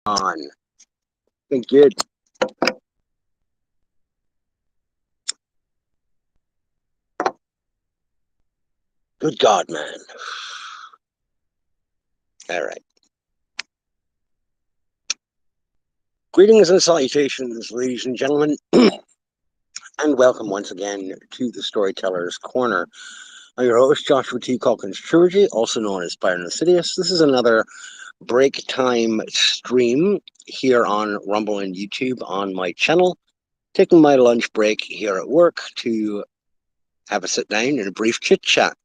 on. Thank you. Good God, man. All right. Greetings and salutations, ladies and gentlemen, and welcome once again to the Storyteller's Corner. I'm your host, Joshua T. Calkins Trilogy, also known as Byron Insidious. This is another break time stream here on Rumble and YouTube on my channel. Taking my lunch break here at work to have a sit down and a brief chit chat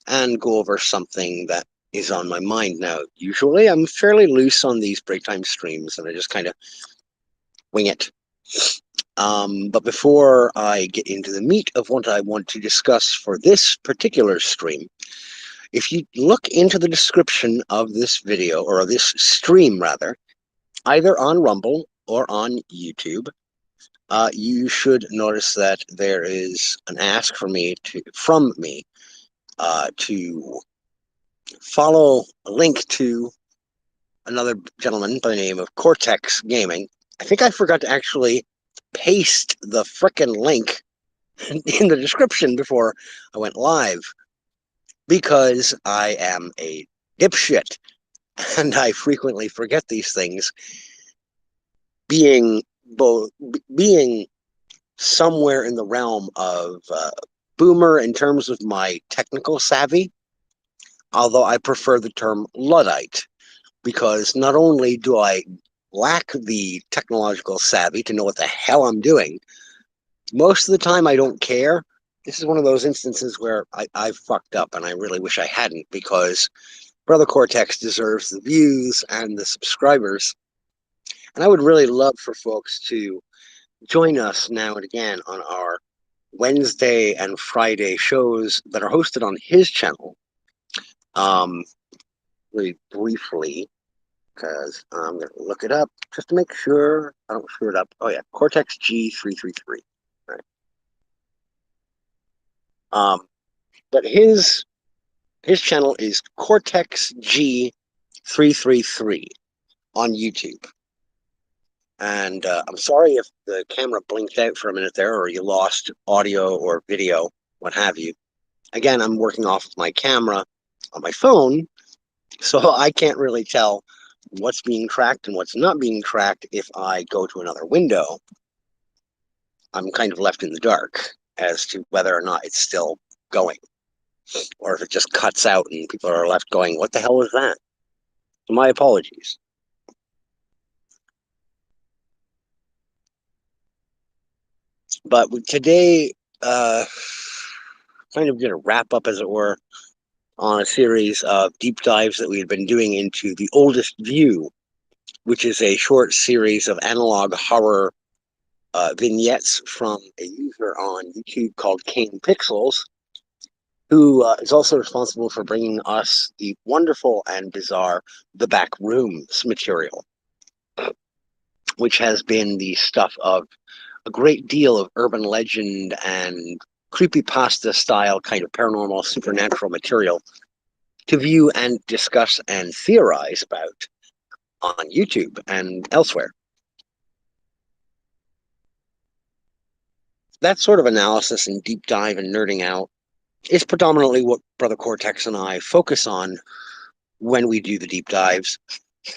and go over something that is on my mind now. Usually I'm fairly loose on these break time streams and I just kind of wing it. But before I get into the meat of what I want to discuss for this particular stream, if you look into the description of this video, or this stream rather, either on Rumble or on YouTube, you should notice that there is an ask from me to follow a link to another gentleman by the name of Cortex Gaming. I think I forgot to actually paste the frickin' link in the description before I went live, because I am a dipshit and I frequently forget these things, being somewhere in the realm of boomer in terms of my technical savvy, although I prefer the term Luddite, because not only do I lack the technological savvy to know what the hell I'm doing, most of the time I don't care. This is one of those instances where I've fucked up and I really wish I hadn't, because Brother Cortex deserves the views and the subscribers. And I would really love for folks to join us now and again on our Wednesday and Friday shows that are hosted on his channel. Really briefly, because I'm going to look it up just to make sure I don't screw it up. Oh, yeah, Cortex G333. Right. But his channel is Cortex G333 on YouTube. And I'm sorry if the camera blinked out for a minute there, or you lost audio or video, what have you. Again, I'm working off of my camera on my phone, so I can't really tell what's being tracked and what's not being tracked. If I go to another window, I'm kind of left in the dark as to whether or not it's still going, or if it just cuts out and people are left going, what the hell is that? So my apologies. But today, kind of going to wrap up, as it were, on a series of deep dives that we had been doing into The Oldest View, which is a short series of analog horror vignettes from a user on YouTube called Kane Pixels, who is also responsible for bringing us the wonderful and bizarre The Back Rooms material, which has been the stuff of a great deal of urban legend and creepypasta style kind of paranormal supernatural material to view and discuss and theorize about on YouTube and elsewhere. That sort of analysis and deep dive and nerding out is predominantly what Brother Cortex and I focus on when we do the deep dives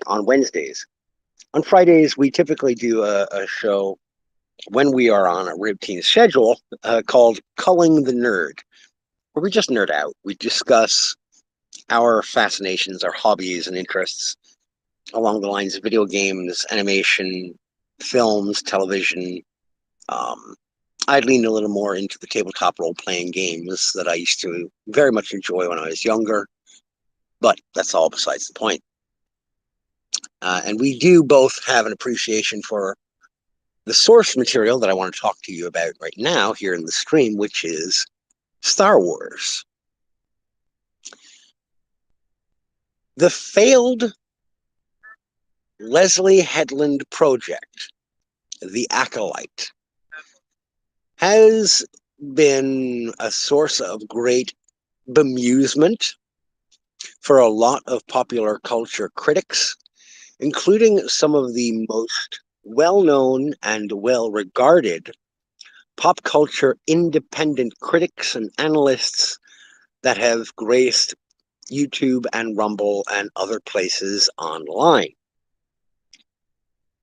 on Wednesdays. On Fridays, we typically do a show when we are on a routine schedule called Culling the Nerd, where we just nerd out. We discuss our fascinations, our hobbies and interests along the lines of video games, animation, films, television. I'd lean a little more into the tabletop role-playing games that I used to very much enjoy when I was younger, but that's all besides the point. And we do both have an appreciation for the source material that I want to talk to you about right now here in the stream, which is Star Wars. The failed Leslie Headland project, The Acolyte, has been a source of great bemusement for a lot of popular culture critics including some of the most well-known and well-regarded pop culture independent critics and analysts that have graced YouTube and Rumble and other places online.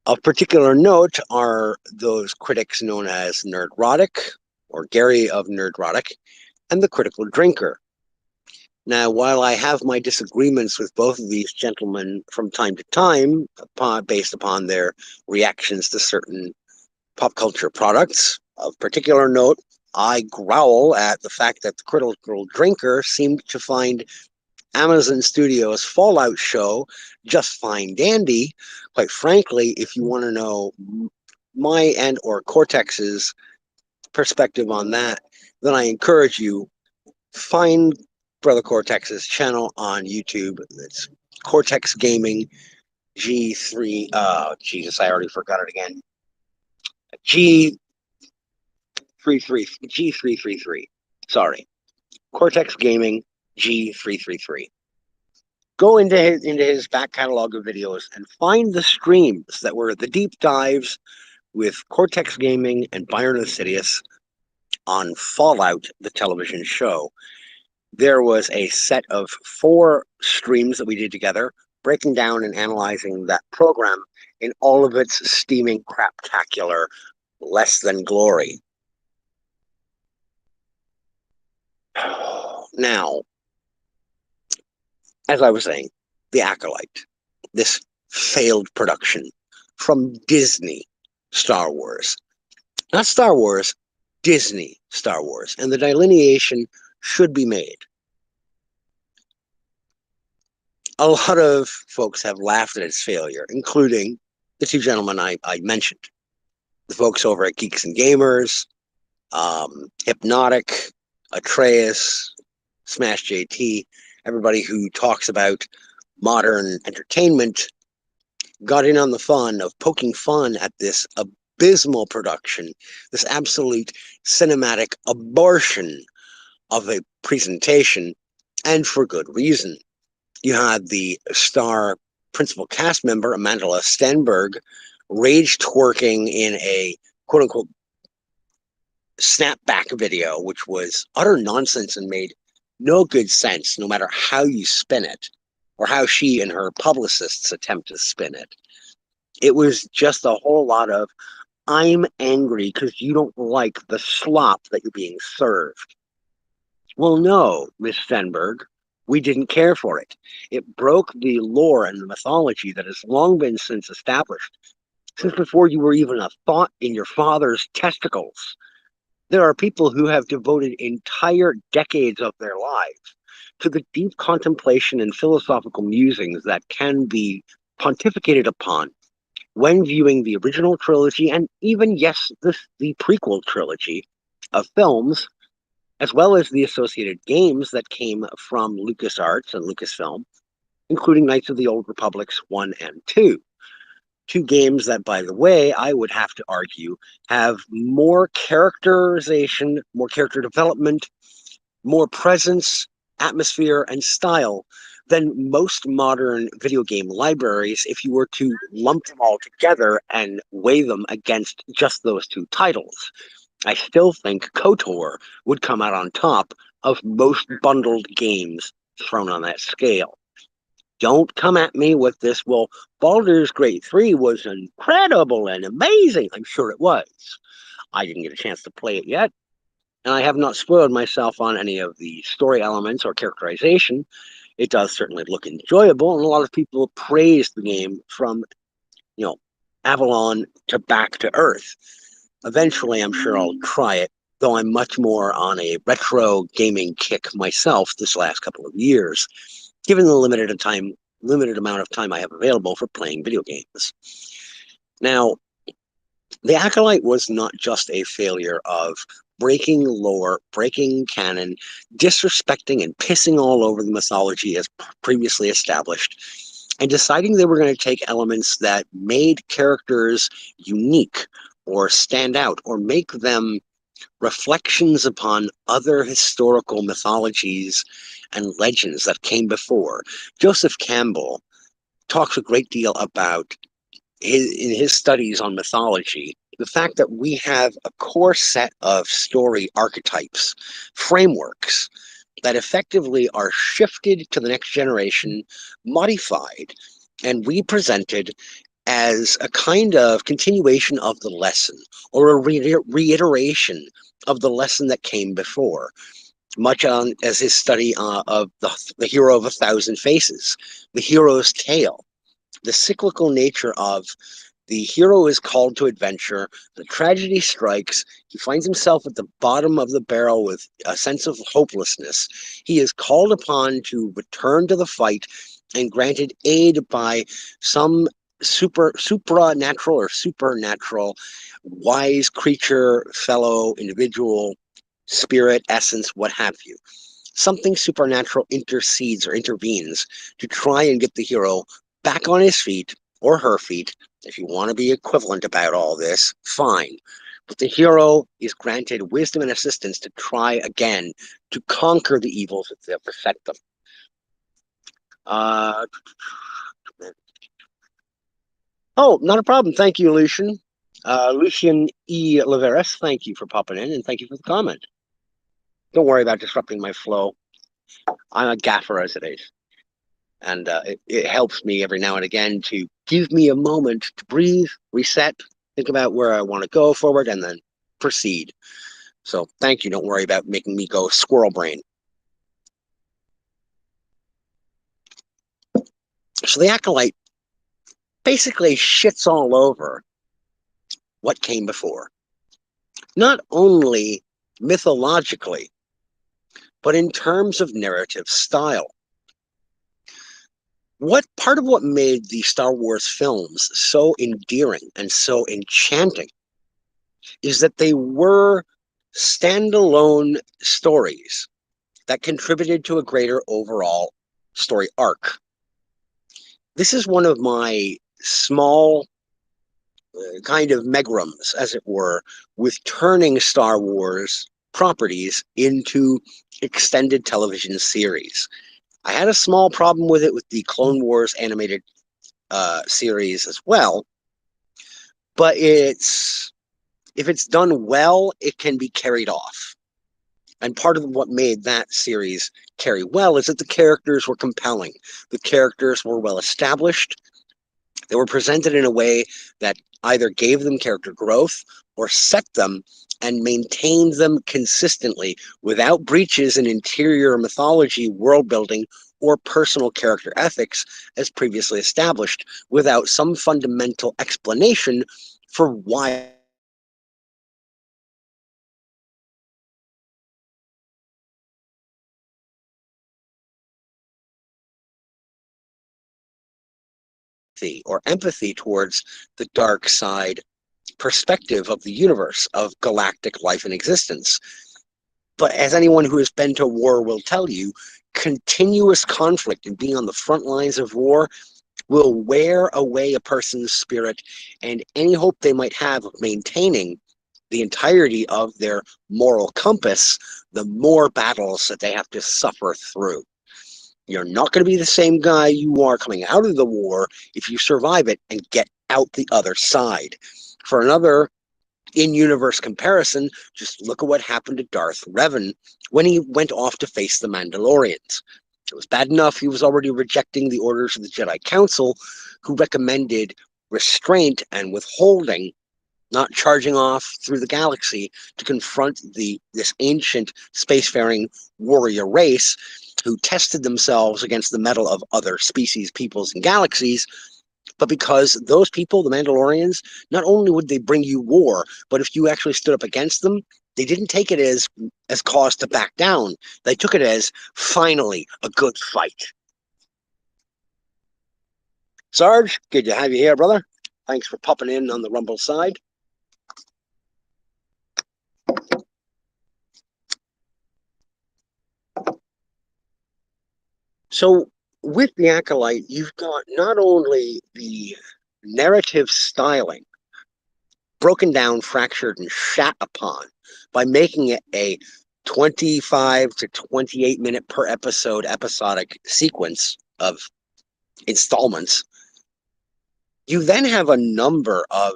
Of particular note are those critics known as Nerdrotic, or Gary of Nerdrotic, and the Critical Drinker. Now, while I have my disagreements with both of these gentlemen from time to time, based upon their reactions to certain pop culture products, of particular note, I growl at the fact that the Critical Drinker seemed to find Amazon Studios' Fallout show just fine dandy. Quite frankly, if you want to know my and or Cortex's perspective on that, then I encourage you, find Brother Cortex's channel on YouTube. It's Cortex Gaming G3. Jesus, I already forgot it again. G333. Sorry. Cortex Gaming G333. Go into his back catalog of videos and find the streams that were the deep dives with Cortex Gaming and Byron Acidius on Fallout, the television show. There was a set of 4 streams that we did together, breaking down and analyzing that program in all of its steaming craptacular less than glory. Now, as I was saying, The Acolyte, this failed production from Disney Star Wars. Not Star Wars, Disney Star Wars. And the delineation should be made. A lot of folks have laughed at its failure, including the 2 gentlemen I mentioned. The folks over at Geeks and Gamers, Hypnotic, Atreus, Smash JT, everybody who talks about modern entertainment got in on the fun of poking fun at this abysmal production, this absolute cinematic abortion of a presentation, and for good reason. You had the star principal cast member, Amanda Stenberg, rage twerking in a quote-unquote snapback video, which was utter nonsense and made no good sense, no matter how you spin it, or how she and her publicists attempt to spin it. It was just a whole lot of, I'm angry because you don't like the slop that you're being served. Well, no, Miss Stenberg, we didn't care for it. It broke the lore and the mythology that has long been since established, since before you were even a thought in your father's testicles. There are people who have devoted entire decades of their lives to the deep contemplation and philosophical musings that can be pontificated upon when viewing the original trilogy and even, yes, the prequel trilogy of films, as well as the associated games that came from LucasArts and Lucasfilm, including Knights of the Old Republics 1 and 2. 2 games that, by the way, I would have to argue, have more characterization, more character development, more presence, atmosphere, and style than most modern video game libraries if you were to lump them all together and weigh them against just those 2 titles. I still think KOTOR would come out on top of most bundled games thrown on that scale. Don't come at me with this, well, Baldur's Gate 3 was incredible and amazing. I'm sure it was. I didn't get a chance to play it yet, and I have not spoiled myself on any of the story elements or characterization. It does certainly look enjoyable, and a lot of people praised the game from, Avalon to back to Earth. Eventually, I'm sure I'll try it, though I'm much more on a retro gaming kick myself this last couple of years, given the limited amount of time I have available for playing video games. Now, The Acolyte was not just a failure of breaking lore, breaking canon, disrespecting and pissing all over the mythology as previously established, and deciding they were going to take elements that made characters unique or stand out or make them reflections upon other historical mythologies and legends that came before. Joseph Campbell talks a great deal about, in his studies on mythology, the fact that we have a core set of story archetypes, frameworks, that effectively are shifted to the next generation, modified, and represented as a kind of continuation of the lesson, or a reiteration of the lesson that came before, much on as his study of the hero of 1,000 faces, the hero's tale, the cyclical nature of the hero is called to adventure, the tragedy strikes, he finds himself at the bottom of the barrel with a sense of hopelessness. He is called upon to return to the fight and granted aid by some supernatural or supernatural wise creature, fellow, individual, spirit, essence, what have you. Something supernatural intercedes or intervenes to try and get the hero back on his feet, or her feet. If you want to be equivalent about all this, fine. But the hero is granted wisdom and assistance to try again to conquer the evils that beset them. Oh, not a problem. Thank you, Lucian. Lucian E. Laveris, thank you for popping in, and thank you for the comment. Don't worry about disrupting my flow. I'm a gaffer as it is. And it helps me every now and again to give me a moment to breathe, reset, think about where I want to go forward, and then proceed. So thank you. Don't worry about making me go squirrel brain. So the Acolyte basically shits all over what came before. Not only mythologically, but in terms of narrative style. What part of what made the Star Wars films so endearing and so enchanting is that they were standalone stories that contributed to a greater overall story arc. This is one of my small kind of megrims, as it were, with turning Star Wars properties into extended television series. I had a small problem with it with the Clone Wars animated series as well, but if it's done well, it can be carried off. And part of what made that series carry well is that the characters were compelling. The characters were well established. They were presented in a way that either gave them character growth or set them and maintained them consistently without breaches in interior mythology, world building, or personal character ethics as previously established, without some fundamental explanation for why or empathy towards the dark side perspective of the universe, of galactic life and existence. But as anyone who has been to war will tell you, continuous conflict and being on the front lines of war will wear away a person's spirit and any hope they might have of maintaining the entirety of their moral compass, the more battles that they have to suffer through. You're not going to be the same guy you are coming out of the war if you survive it and get out the other side. For another in-universe comparison, just look at what happened to Darth Revan when he went off to face the Mandalorians. It was bad enough he was already rejecting the orders of the Jedi Council, who recommended restraint and withholding, not charging off through the galaxy to confront this ancient spacefaring warrior race who tested themselves against the mettle of other species, peoples, and galaxies. But because those people, the Mandalorians, not only would they bring you war, but if you actually stood up against them, they didn't take it as cause to back down. They took it as finally a good fight. Sarge, good to have you here, brother. Thanks for popping in on the Rumble side. So with the Acolyte, you've got not only the narrative styling broken down, fractured, and shat upon by making it a 25 to 28 minute per episode episodic sequence of installments You then have a number of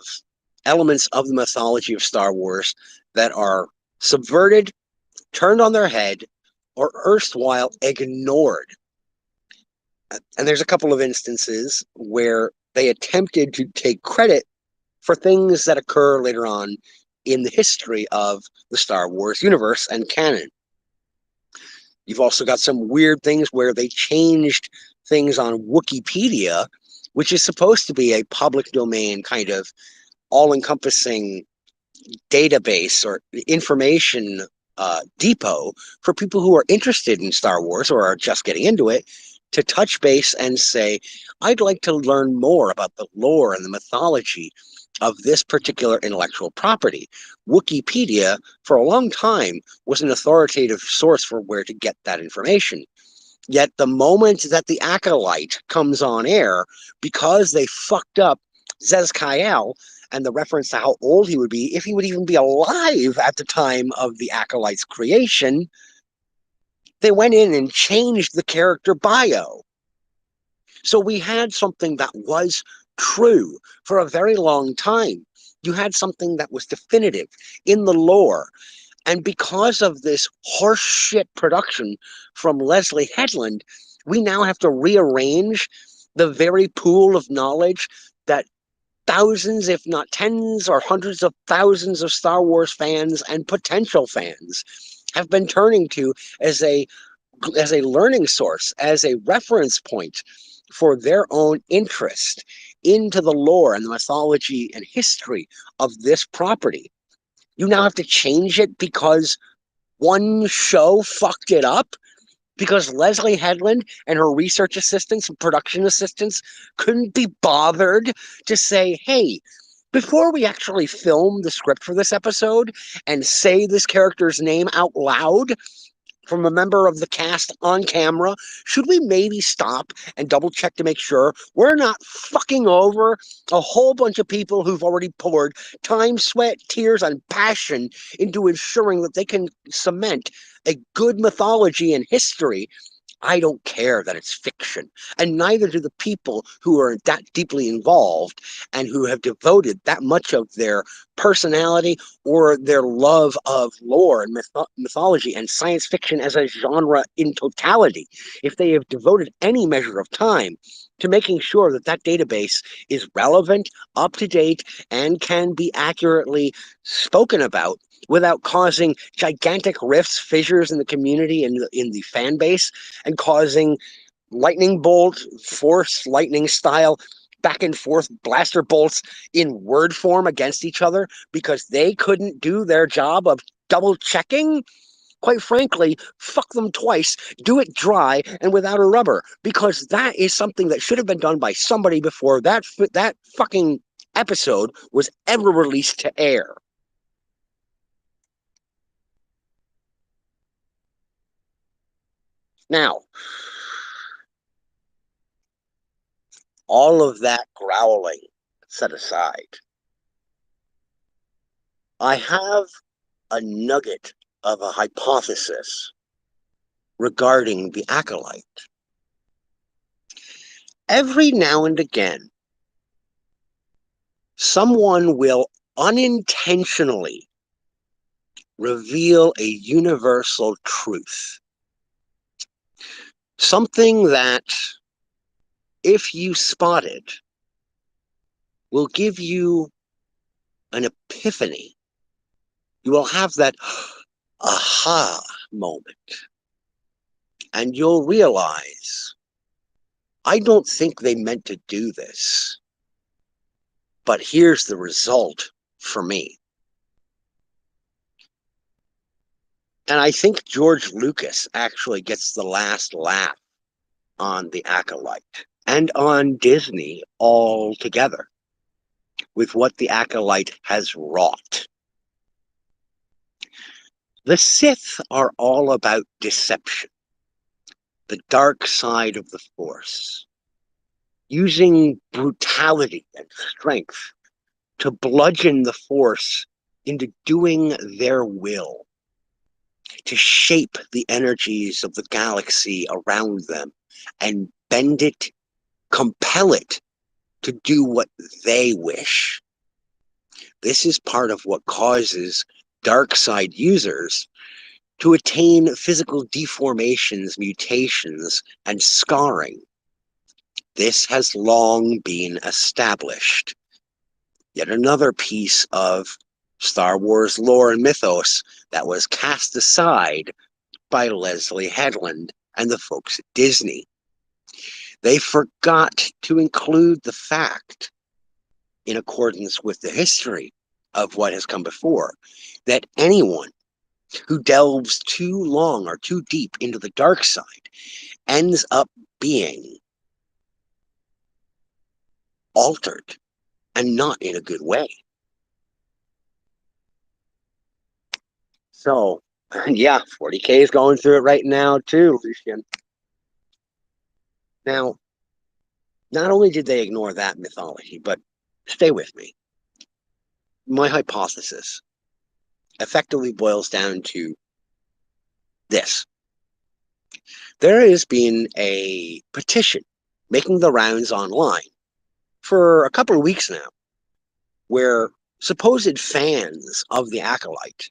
elements of the mythology of Star Wars that are subverted, turned on their head, or erstwhile ignored. And there's a couple of instances where they attempted to take credit for things that occur later on in the history of the Star Wars universe and canon. You've also got some weird things where they changed things on Wikipedia, which is supposed to be a public domain kind of all-encompassing database or information depot for people who are interested in Star Wars or are just getting into it, to touch base and say, I'd like to learn more about the lore and the mythology of this particular intellectual property. Wikipedia, for a long time, was an authoritative source for where to get that information. Yet the moment that the Acolyte comes on air, because they fucked up Zez Kyle and the reference to how old he would be, if he would even be alive at the time of the Acolyte's creation, they went in and changed the character bio. So we had something that was true for a very long time. You had something that was definitive in the lore. And because of this horseshit production from Leslie Headland, we now have to rearrange the very pool of knowledge that thousands, if not tens or hundreds of thousands of Star Wars fans and potential fans have been turning to as a learning source, as a reference point for their own interest into the lore and the mythology and history of this property. You now have to change it because one show fucked it up, because Leslie Headland and her research assistants and production assistants couldn't be bothered to say, hey, before we actually film the script for this episode and say this character's name out loud from a member of the cast on camera, should we maybe stop and double check to make sure we're not fucking over a whole bunch of people who've already poured time, sweat, tears, and passion into ensuring that they can cement a good mythology and history? I don't care that it's fiction, and neither do the people who are that deeply involved and who have devoted that much of their personality or their love of lore and mythology and science fiction as a genre in totality. If they have devoted any measure of time to making sure that that database is relevant, up to date, and can be accurately spoken about without causing gigantic rifts, fissures in the community and in the fan base, and causing lightning bolt, force lightning style back and forth blaster bolts in word form against each other because they couldn't do their job of double checking. Quite frankly, fuck them twice, do it dry and without a rubber, because that is something that should have been done by somebody before that fucking episode was ever released to air. Now, all of that growling set aside, I have a nugget of a hypothesis regarding the Acolyte. Every now and again, someone will unintentionally reveal a universal truth. Something that, if you spot it, will give you an epiphany. You will have that aha moment. And you'll realize, I don't think they meant to do this, but here's the result for me. And I think George Lucas actually gets the last laugh on the Acolyte and on Disney altogether with what the Acolyte has wrought. The Sith are all about deception, the dark side of the Force, using brutality and strength to bludgeon the Force into doing their will, to shape the energies of the galaxy around them and bend it, compel it to do what they wish. This is part of what causes dark side users to attain physical deformations, mutations, and scarring. This has long been established. Yet another piece of Star Wars lore and mythos that was cast aside by Leslie Headland and the folks at Disney. They forgot to include the fact, in accordance with the history of what has come before, that anyone who delves too long or too deep into the dark side ends up being altered, and not in a good way. So, yeah, 40K is going through it right now too, Lucian. Now, not only did they ignore that mythology, but stay with me. My hypothesis effectively boils down to this. There has been a petition making the rounds online for a couple of weeks now, where supposed fans of the Acolyte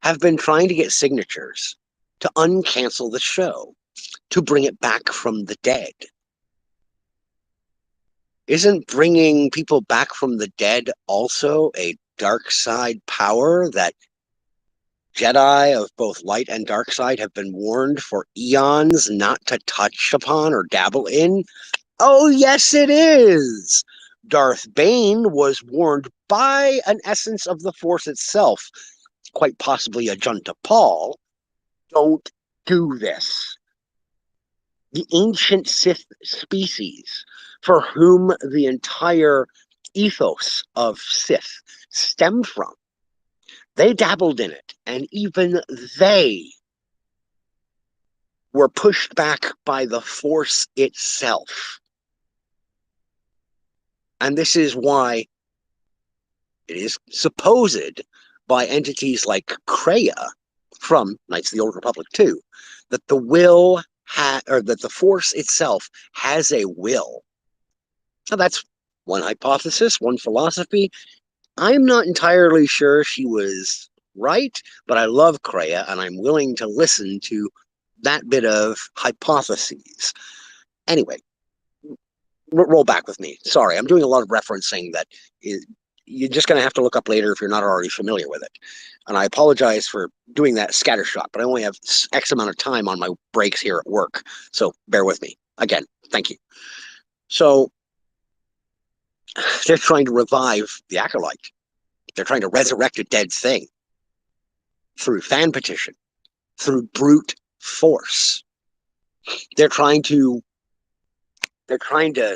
have been trying to get signatures to uncancel the show, to bring it back from the dead. Isn't bringing people back from the dead also a dark side power that Jedi of both light and dark side have been warned for eons not to touch upon or dabble in? Oh, yes, it is. Darth Bane was warned by an essence of the Force itself, quite possibly a Junta Paul, don't do this. The ancient Sith species, for whom the entire ethos of Sith stemmed from, they dabbled in it, and even they were pushed back by the Force itself. And this is why it is supposed by entities like Kreia from Knights of the Old Republic 2 that the will or that the Force itself has a will. So that's one hypothesis, one philosophy. I'm not entirely sure she was right, but I love Kreia, and I'm willing to listen to that bit of hypotheses. Anyway, roll back with me. Sorry, I'm doing a lot of referencing that you're just going to have to look up later if you're not already familiar with it. And I apologize for doing that scattershot, but I only have X amount of time on my breaks here at work. So bear with me. Again, thank you. So they're trying to revive the Acolyte. They're trying to resurrect a dead thing through fan petition, through brute force. They're trying to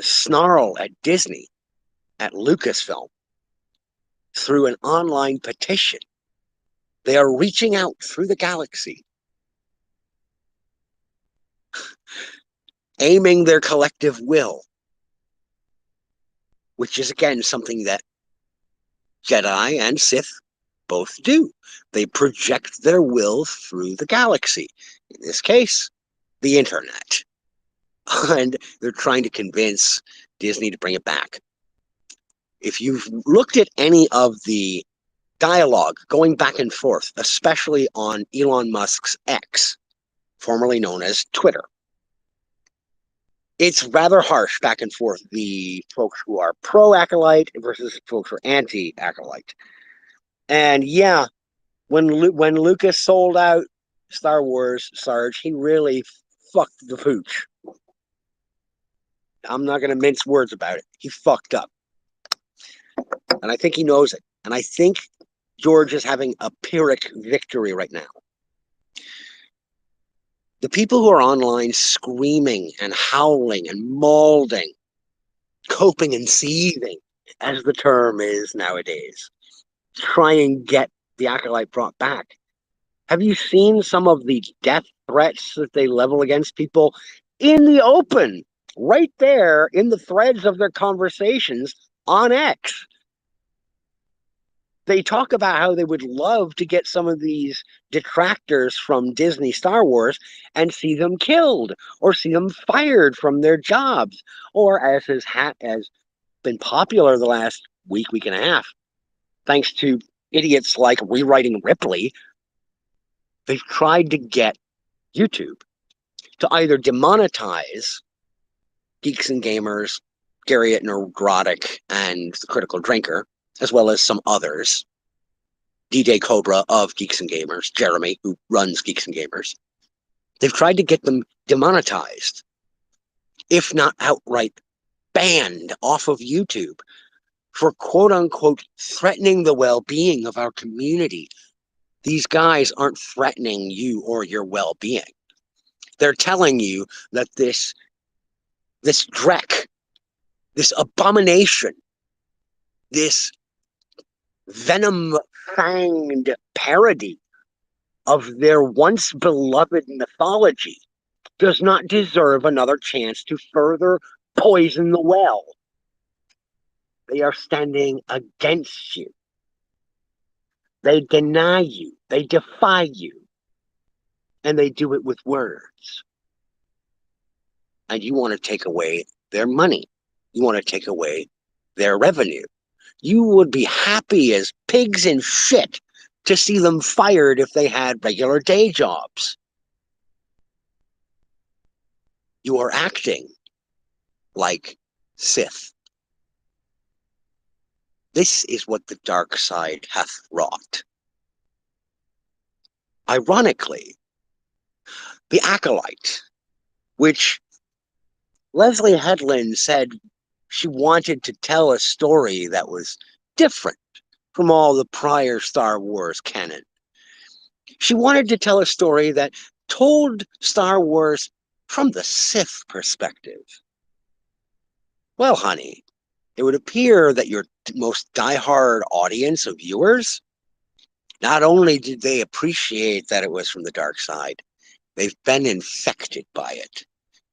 snarl at Disney, at Lucasfilm, through an online petition. They are reaching out through the galaxy, aiming their collective will, which is, again, something that Jedi and Sith both do. They project their will through the galaxy. In this case, the internet. And they're trying to convince Disney to bring it back. If you've looked at any of the dialogue going back and forth, especially on Elon Musk's X, formerly known as Twitter, it's rather harsh back and forth, the folks who are pro-Acolyte versus folks who are anti-Acolyte. And yeah, when Lucas sold out Star Wars, Sarge, he really fucked the pooch. I'm not going to mince words about it. He fucked up. And I think he knows it. And I think George is having a Pyrrhic victory right now. The people who are online screaming and howling and mauling, coping and seething, as the term is nowadays, try and get the Acolyte brought back. Have you seen some of the death threats that they level against people in the open, right there in the threads of their conversations on X? They talk about how they would love to get some of these detractors from Disney Star Wars and see them killed or see them fired from their jobs, or as been popular the last week and a half, thanks to idiots like Rewriting Ripley. They've tried to get YouTube to either demonetize Geeks and Gamers, Garriott Neurotic, and the Critical Drinker, as well as some others. DJ Cobra of Geeks and Gamers, Jeremy, who runs Geeks and Gamers. They've tried to get them demonetized, if not outright banned off of YouTube, for quote-unquote threatening the well-being of our community. These guys aren't threatening you or your well-being. They're telling you that this dreck, this abomination, this venom-fanged parody of their once beloved mythology does not deserve another chance to further poison the well. They are standing against you. They deny you. They defy you. And they do it with words. And you want to take away their money. You want to take away their revenue. You would be happy as pigs in shit to see them fired if they had regular day jobs. You are acting like Sith. This is what the dark side hath wrought. Ironically, the Acolyte, which Leslie Headland said she wanted to tell a story that was different from all the prior Star Wars canon. She wanted to tell a story that told Star Wars from the Sith perspective. Well, honey, it would appear that your most diehard audience of viewers, not only did they appreciate that it was from the dark side, they've been infected by it,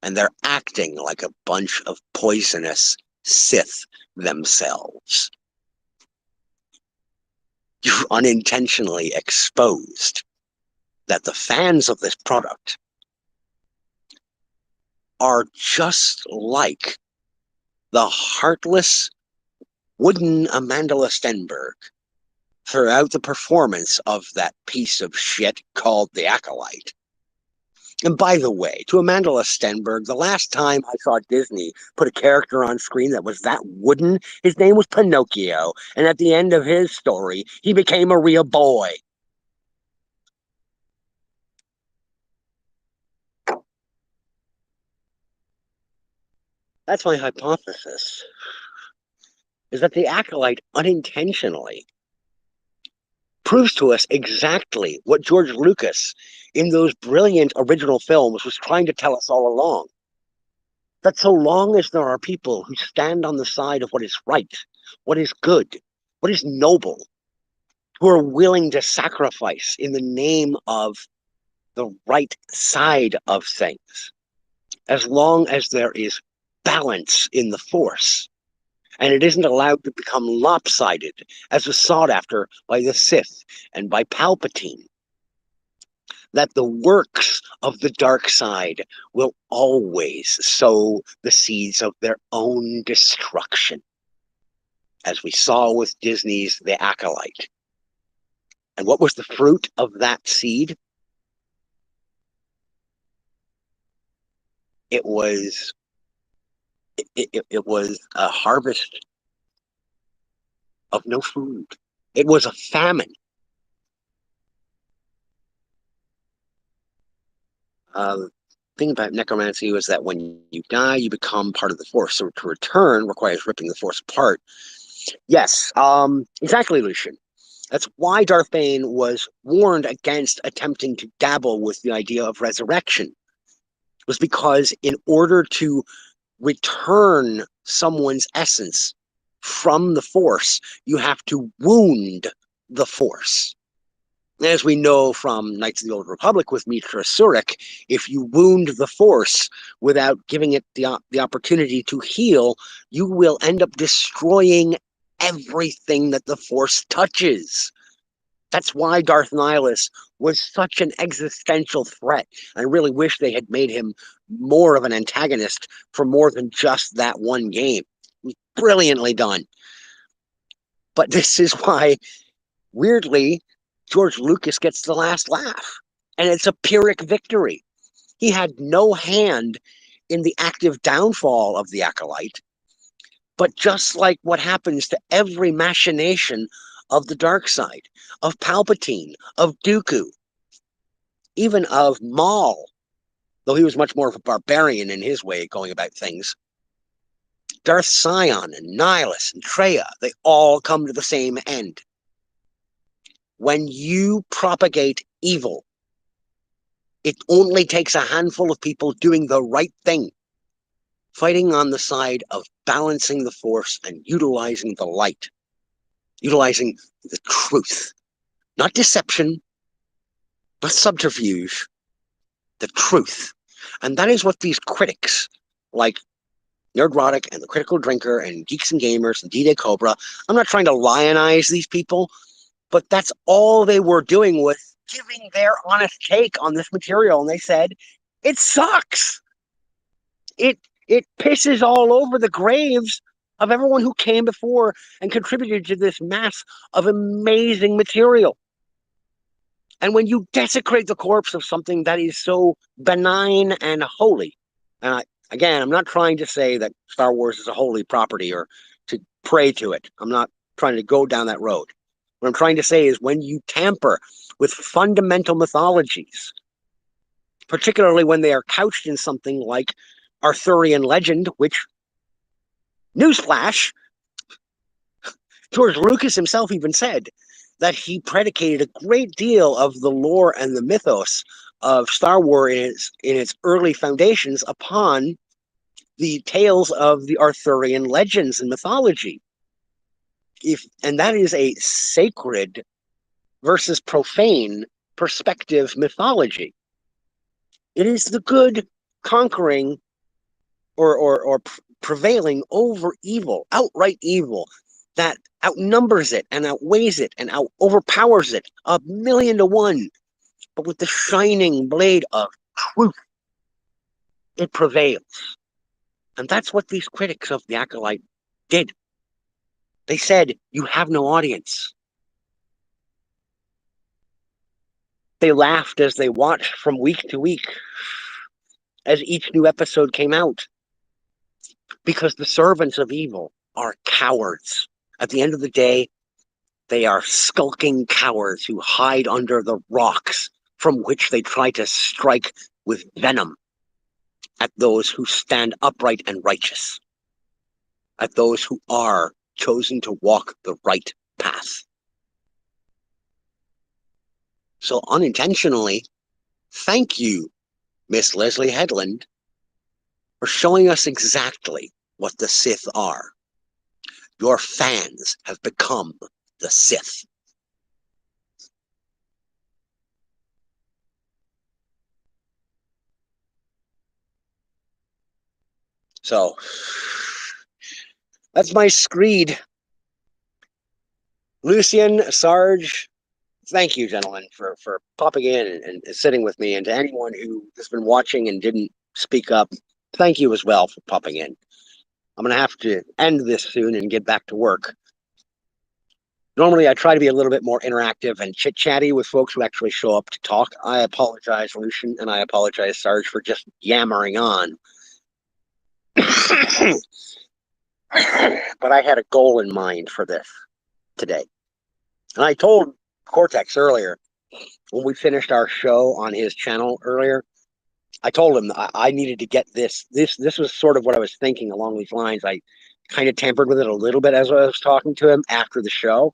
and they're acting like a bunch of poisonous Sith themselves. You've unintentionally exposed that the fans of this product are just like the heartless wooden Amanda Stenberg throughout the performance of that piece of shit called The Acolyte. And by the way, to Amanda Stenberg, the last time I saw Disney put a character on screen that was that wooden, his name was Pinocchio. And at the end of his story, he became a real boy. That's my hypothesis, is that the Acolyte unintentionally proves to us exactly what George Lucas, in those brilliant original films, was trying to tell us all along. That so long as there are people who stand on the side of what is right, what is good, what is noble, who are willing to sacrifice in the name of the right side of things, as long as there is balance in the Force, and it isn't allowed to become lopsided, as was sought after by the Sith and by Palpatine, that the works of the dark side will always sow the seeds of their own destruction, as we saw with Disney's The Acolyte. And what was the fruit of that seed? It was a harvest of no food. It was a famine. The thing about necromancy was that when you die, you become part of the Force. So to return requires ripping the Force apart. Yes, exactly, Lucian. That's why Darth Bane was warned against attempting to dabble with the idea of resurrection. It was because in order to return someone's essence from the Force, you have to wound the Force. As we know from Knights of the Old Republic with Mitra Surik, if you wound the Force without giving it the opportunity to heal, you will end up destroying everything that the Force touches. That's why Darth Nihilus was such an existential threat. I really wish they had made him more of an antagonist for more than just that one game. brilliantly done. But this is why, weirdly, George Lucas gets the last laugh. And it's a Pyrrhic victory. He had no hand in the active downfall of the Acolyte. But just like what happens to every machination of the dark side, of Palpatine, of Dooku, even of Maul, though he was much more of a barbarian in his way of going about things, Darth Sion and Nihilus and Traya, they all come to the same end. When you propagate evil, it only takes a handful of people doing the right thing, fighting on the side of balancing the force and utilizing the light, utilizing the truth, not deception, not subterfuge, the truth. And that is what these critics, like Nerdrotic and the Critical Drinker and Geeks and Gamers and D-Day Cobra, I'm not trying to lionize these people, but that's all they were doing with giving their honest take on this material. And they said, it sucks. It pisses all over the graves of everyone who came before and contributed to this mass of amazing material. And when you desecrate the corpse of something that is so benign and holy, and again, I'm not trying to say that Star Wars is a holy property or to pray to it. I'm not trying to go down that road. What I'm trying to say is when you tamper with fundamental mythologies, particularly when they are couched in something like Arthurian legend, which, newsflash, George Lucas himself even said that he predicated a great deal of the lore and the mythos of Star Wars in its early foundations upon the tales of the Arthurian legends and mythology. And that is a sacred versus profane perspective mythology. It is the good conquering or prevailing over evil, outright evil, that outnumbers it and outweighs it and overpowers it 1,000,000 to 1. But with the shining blade of truth, it prevails. And that's what these critics of the Acolyte did. They said, you have no audience. They laughed as they watched from week to week as each new episode came out. Because the servants of evil are cowards. At the end of the day, they are skulking cowards who hide under the rocks from which they try to strike with venom at those who stand upright and righteous, at those who are chosen to walk the right path. So unintentionally, thank you, Miss Leslie Headland, for showing us exactly what the Sith are. Your fans have become the Sith. So, that's my screed. Lucien, Sarge, thank you, gentlemen, for popping in and sitting with me. And to anyone who has been watching and didn't speak up, thank you as well for popping in. I'm going to have to end this soon and get back to work. Normally, I try to be a little bit more interactive and chit-chatty with folks who actually show up to talk. I apologize, Lucian, and I apologize, Sarge, for just yammering on. But I had a goal in mind for this today. And I told Cortex earlier, when we finished our show on his channel earlier, I told him I needed to get this. This was sort of what I was thinking along these lines. I kind of tampered with it a little bit as I was talking to him after the show.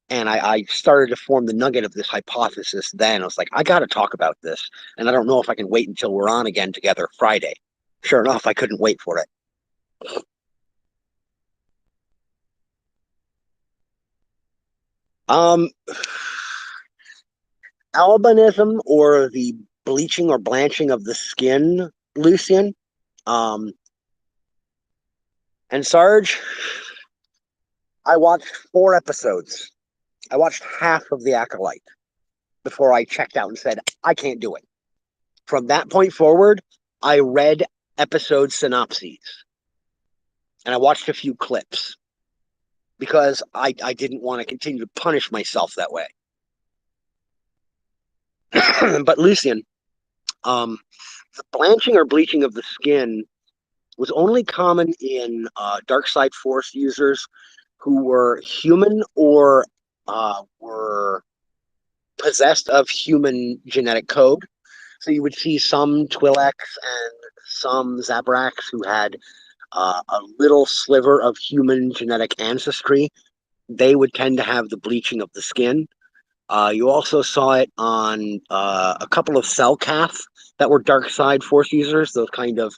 And I started to form the nugget of this hypothesis then. I was like, I got to talk about this. And I don't know if I can wait until we're on again together Friday. Sure enough, I couldn't wait for it. Albinism, or the bleaching or blanching of the skin, Lucian, and Sarge, I watched 4 episodes. I watched half of The Acolyte before I checked out and said, I can't do it. From that point forward, I read episode synopses. and I watched a few clips because I didn't want to continue to punish myself that way. But Lucian, the blanching or bleaching of the skin was only common in dark side force users who were human or were possessed of human genetic code. So you would see some Twi'leks and some Zabraks who had a little sliver of human genetic ancestry. They would tend to have the bleaching of the skin. You also saw it on a couple of Selkath that were dark side force users. Those kind of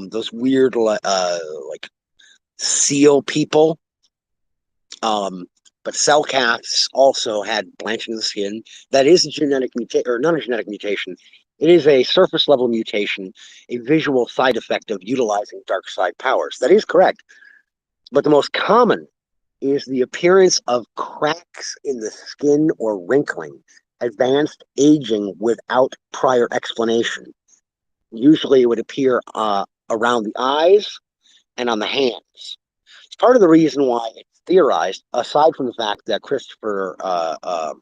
those weird like seal people. But Selkaths also had blanching of the skin. That is a genetic mutation, or not a genetic mutation. It is a surface level mutation, a visual side effect of utilizing dark side powers. That is correct. But the most common is the appearance of cracks in the skin or wrinkling, advanced aging without prior explanation. Usually it would appear around the eyes and on the hands. It's part of the reason why it's theorized, aside from the fact that Christopher, God,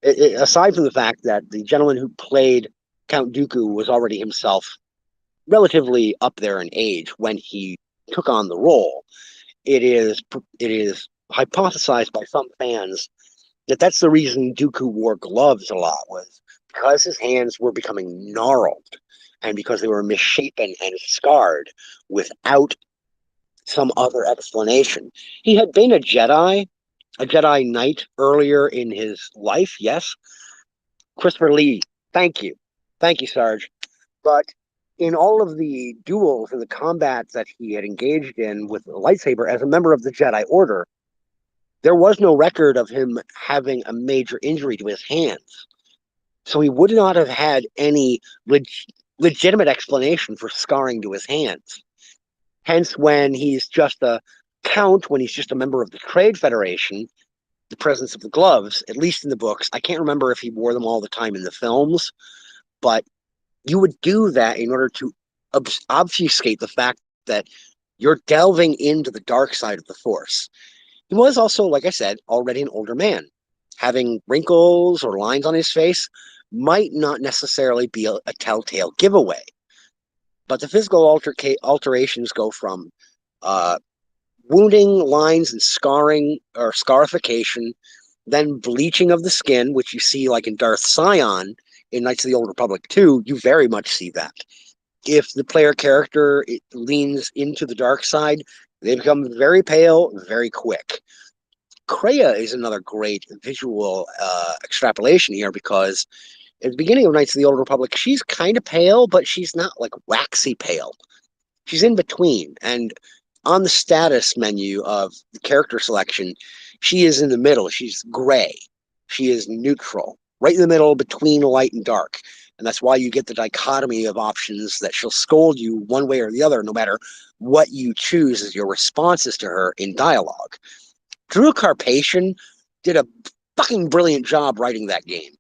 aside from the fact that the gentleman who played Count Dooku was already himself relatively up there in age when he took on the role, it is hypothesized by some fans that that's the reason Dooku wore gloves a lot, was because his hands were becoming gnarled and because they were misshapen and scarred without some other explanation. He had been a Jedi Knight earlier in his life, yes. Christopher Lee, thank you. Thank you, Sarge. But in all of the duels and the combats that he had engaged in with the lightsaber as a member of the Jedi Order, there was no record of him having a major injury to his hands. So he would not have had any legitimate explanation for scarring to his hands. Hence, when he's just a count, when he's just a member of the Trade Federation, the presence of the gloves, at least in the books, I can't remember if he wore them all the time in the films, but you would do that in order to obfuscate the fact that you're delving into the dark side of the Force. He was also, like I said, already an older man. Having wrinkles or lines on his face might not necessarily be a telltale giveaway. But the physical alterations go from wounding, lines, and scarring or scarification, then bleaching of the skin, which you see like in Darth Sion in Knights of the Old Republic 2, you very much see that. If the player character leans into the dark side, they become very pale very quick. Kreia is another great visual extrapolation here because at the beginning of Knights of the Old Republic, she's kind of pale, but she's not like waxy pale. She's in between. And on the status menu of the character selection, she is in the middle. She's gray. She is neutral, right in the middle between light and dark. And that's why you get the dichotomy of options that she'll scold you one way or the other, no matter what you choose as your responses to her in dialogue. Drew Carpathian did a fucking brilliant job writing that game.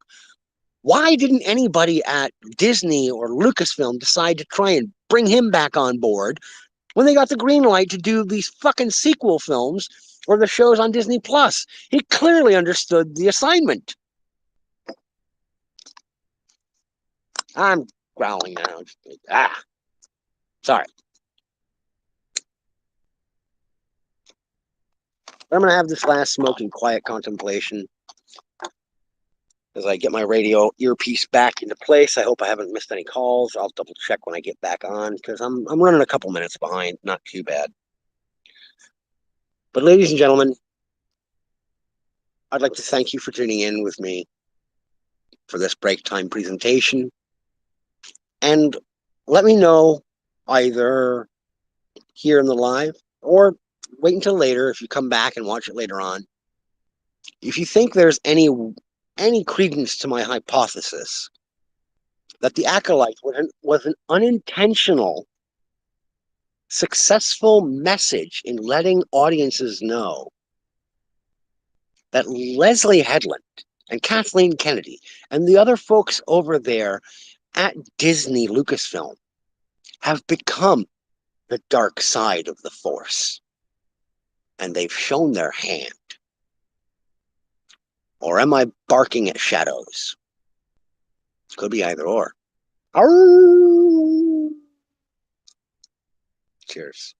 Why didn't anybody at Disney or Lucasfilm decide to try and bring him back on board when they got the green light to do these fucking sequel films or the shows on Disney Plus? He clearly understood the assignment. I'm growling now. Sorry. I'm going to have this last smoke in quiet contemplation as I get my radio earpiece back into place. I hope I haven't missed any calls. I'll double check when I get back on because I'm running a couple minutes behind. Not too bad. But ladies and gentlemen, I'd like to thank you for tuning in with me for this break time presentation. And let me know either here in the live or wait until later if you come back and watch it later on. If you think there's any credence to my hypothesis that the Acolyte was an unintentional, successful message in letting audiences know that Leslie Headland and Kathleen Kennedy and the other folks over there at Disney Lucasfilm have become the dark side of the Force, and they've shown their hand? Or am I barking at shadows? Could be either or. Arr! Cheers.